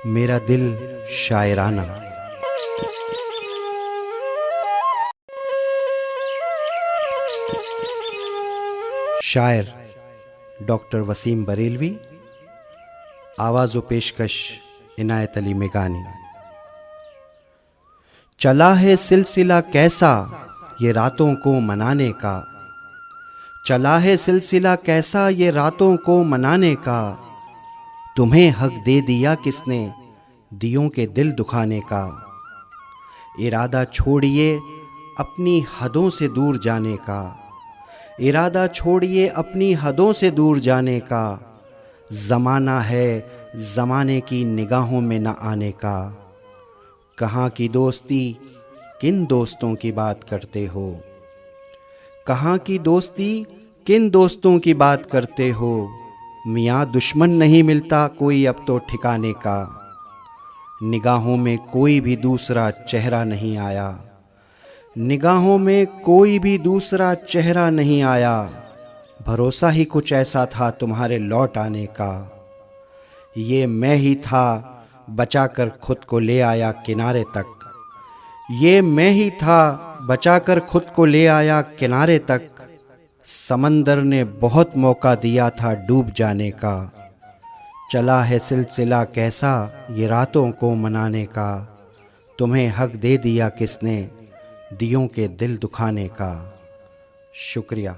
मेरा दिल शायराना। शायर डॉक्टर वसीम बरेलवी, आवाज़ व पेशकश इनायत अली मेघानी। चला है सिलसिला कैसा ये रातों को मनाने का, चला है सिलसिला कैसा ये रातों को मनाने का, तुम्हें हक दे दिया किसने दियों के दिल दुखाने का। इरादा छोड़िए अपनी हदों से दूर जाने का, इरादा छोड़िए अपनी हदों से दूर जाने का, ज़माना है ज़माने की निगाहों में न आने का। कहाँ की दोस्ती किन दोस्तों की बात करते हो, कहाँ की दोस्ती किन दोस्तों की बात करते हो, मियाँ दुश्मन नहीं मिलता कोई अब तो ठिकाने का। निगाहों में कोई भी दूसरा चेहरा नहीं आया, निगाहों में कोई भी दूसरा चेहरा नहीं आया, भरोसा ही कुछ ऐसा था तुम्हारे लौट आने का। ये मैं ही था बचाकर खुद को ले आया किनारे तक, ये मैं ही था बचाकर खुद को ले आया किनारे तक। समंदर ने बहुत मौका दिया था डूब जाने का, चला है सिलसिला कैसा ये रातों को मनाने का, तुम्हें हक दे दिया किसने दियों के दिल दुखाने का। शुक्रिया।